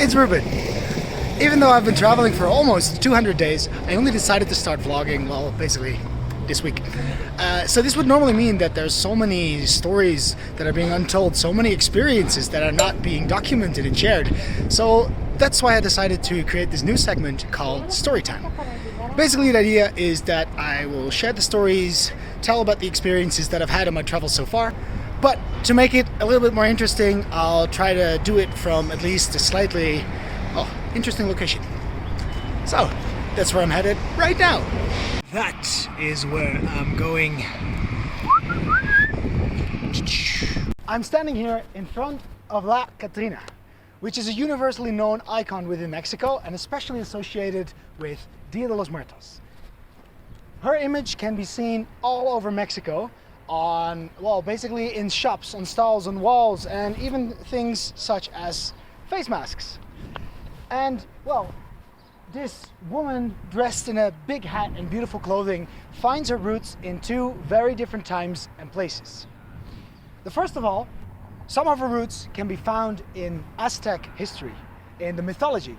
It's Ruben. Even though I've been traveling for almost 200 days, I only decided to start vlogging, well, basically this week. So this would normally mean that there's so many stories that are being untold, so many experiences that are not being documented and shared. So that's why I decided to create this new segment called Storytime. Basically, the idea is that I will share the stories, tell about the experiences that I've had on my travels so far, but to make it a little bit more interesting, I'll try to do it from at least a slightly interesting location. So that's where I'm headed right now. That is where I'm going. I'm standing here in front of La Catrina, which is a universally known icon within Mexico and especially associated with Dia de los Muertos. Her image can be seen all over Mexico on, well, basically in shops, on stalls, on walls, and even things such as face masks. And, well, this woman dressed in a big hat and beautiful clothing finds her roots in two very different times and places. The first of all, some of her roots can be found in Aztec history, in the mythology.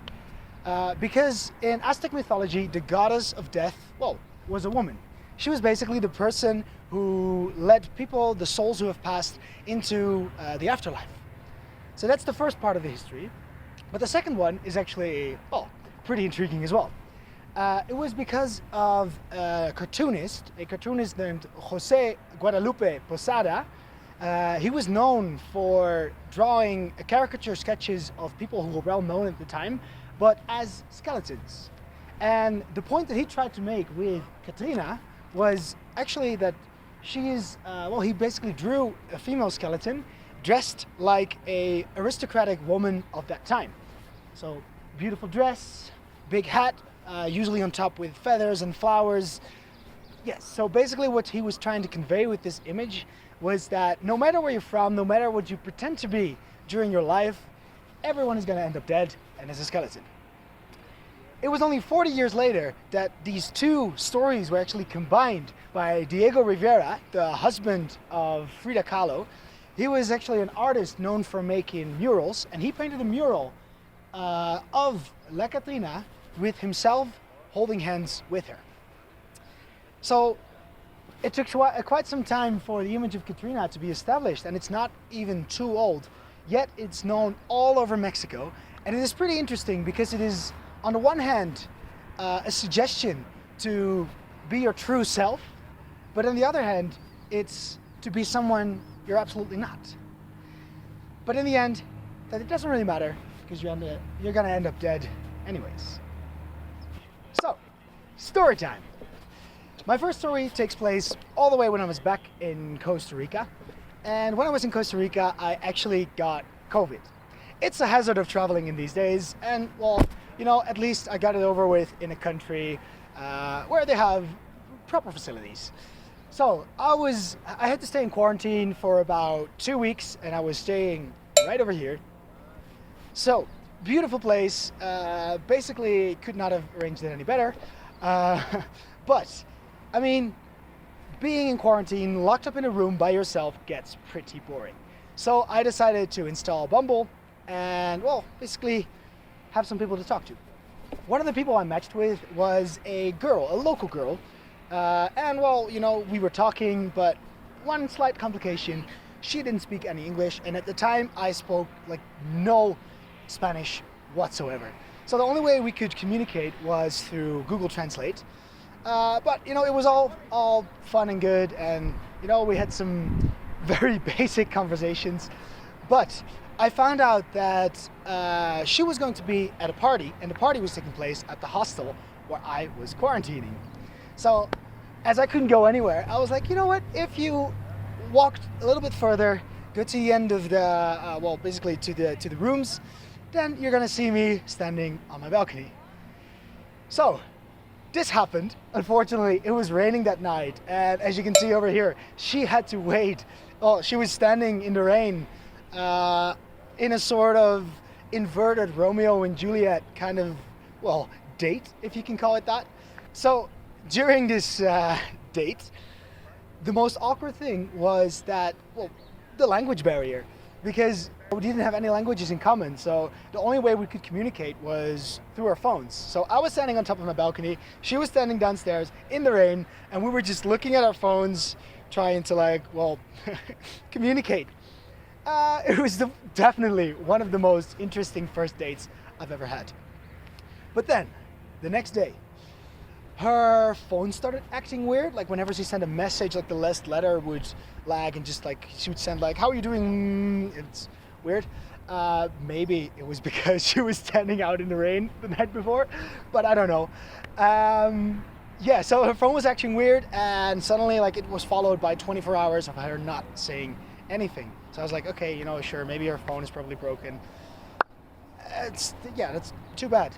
Because in Aztec mythology, the goddess of death, well, was a woman. She was basically the person who led people, the souls who have passed, into the afterlife. So that's the first part of the history. But the second one is actually, well, pretty intriguing as well. It was because of a cartoonist named Jose Guadalupe Posada. He was known for drawing caricature sketches of people who were well known at the time, but as skeletons. And the point that he tried to make with Catrina was actually that she is, he basically drew a female skeleton dressed like a aristocratic woman of that time. So beautiful dress, big hat, usually on top with feathers and flowers. Yes, so basically what he was trying to convey with this image was that no matter where you're from, no matter what you pretend to be during your life, everyone is going to end up dead and as a skeleton. It was only 40 years later that these two stories were actually combined by Diego Rivera, the husband of Frida Kahlo. He was actually an artist known for making murals, and he painted a mural of La Catrina with himself holding hands with her. So it took quite some time for the image of Catrina to be established, and it's not even too old, yet it's known all over Mexico. And it is pretty interesting because it is, on the one hand, a suggestion to be your true self, but on the other hand, it's to be someone you're absolutely not. But in the end, that it doesn't really matter because you're gonna end up dead anyways. So, story time. My first story takes place all the way when I was back in Costa Rica. And when I was in Costa Rica, I actually got COVID. It's a hazard of traveling in these days, and well, you know, at least I got it over with in a country where they have proper facilities. So I had to stay in quarantine for about 2 weeks, and I was staying right over here. So, beautiful place, basically could not have arranged it any better. But, I mean, being in quarantine, locked up in a room by yourself gets pretty boring. So I decided to install Bumble and, well, basically have some people to talk to. One of the people I matched with was a girl, a local girl. And, well, you know, we were talking, but one slight complication, she didn't speak any English, and at the time I spoke like no Spanish whatsoever. So the only way we could communicate was through Google Translate. But, you know, it was all fun and good, and, you know, we had some very basic conversations. But I found out that she was going to be at a party, and the party was taking place at the hostel where I was quarantining. So, as I couldn't go anywhere, I was like, you know what, if you walked a little bit further, go to the end of the, basically to the rooms, then you're gonna see me standing on my balcony. So, this happened. Unfortunately, it was raining that night, and as you can see over here, she had to wait. Oh, she was standing in the rain in a sort of inverted Romeo and Juliet kind of, well, date, if you can call it that. So, during this date, the most awkward thing was that, well, the language barrier. Because We didn't have any languages in common, so the only way we could communicate was through our phones. So I was standing on top of my balcony, she was standing downstairs in the rain, and we were just looking at our phones, trying to communicate. It was definitely one of the most interesting first dates I've ever had. But then, the next day, her phone started acting weird. Like whenever she sent a message, like the last letter would lag and just she would send how are you doing? It's weird. Maybe it was because she was standing out in the rain the night before, but I don't know. Yeah, so her phone was acting weird, and suddenly it was followed by 24 hours of her not saying anything. So I was like, okay, sure, maybe her phone is probably broken. That's too bad.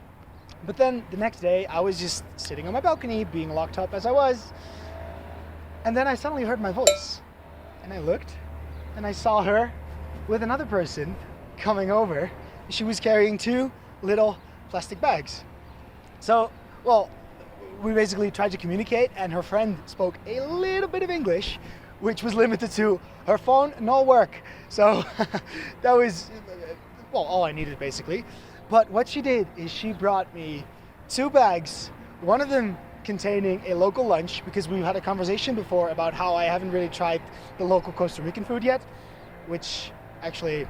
But then the next day, I was just sitting on my balcony, being locked up as I was, and then I suddenly heard my voice. And I looked, and I saw her with another person coming over. She was carrying 2 little plastic bags. So, we basically tried to communicate, and her friend spoke a little bit of English, which was limited to her phone, no work. So that was, all I needed basically. But what she did is she brought me 2 bags, one of them containing a local lunch, because we had a conversation before about how I haven't really tried the local Costa Rican food yet, which actually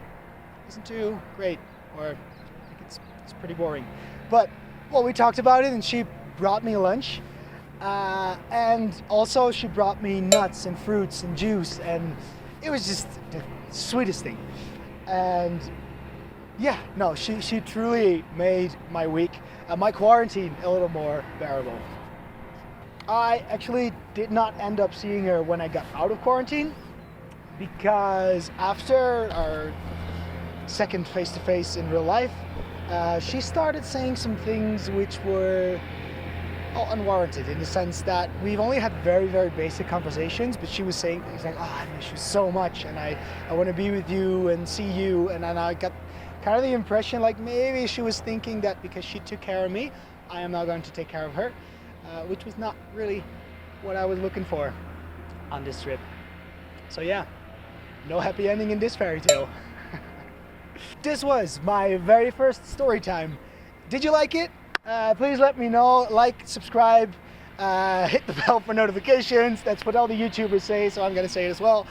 isn't too great, or I think it's pretty boring. But, we talked about it, and she brought me lunch, and also she brought me nuts and fruits and juice, and it was just the sweetest thing. And yeah, no, she truly made my week, my quarantine, a little more bearable. I actually did not end up seeing her when I got out of quarantine, because after our second face-to-face in real life, she started saying some things which were unwarranted, in the sense that we've only had very, very basic conversations, but she was saying things like, I miss you so much, and I want to be with you and see you, and then I got kind of the impression maybe she was thinking that because she took care of me, I am now going to take care of her, which was not really what I was looking for on this trip. So yeah, no happy ending in this fairy tale. This was my very first story time. Did you like it? Please let me know, subscribe, hit the bell for notifications. That's what all the YouTubers say, so I'm gonna say it as well.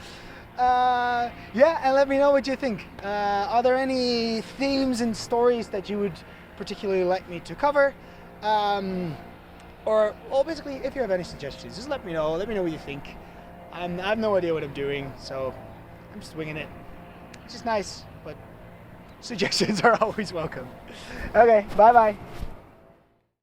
Yeah, and let me know what you think. Are there any themes and stories that you would particularly like me to cover? Or basically, if you have any suggestions, just let me know. Let me know what you think. I have no idea what I'm doing, so I'm just winging it. It's just nice, but suggestions are always welcome. Okay, bye-bye.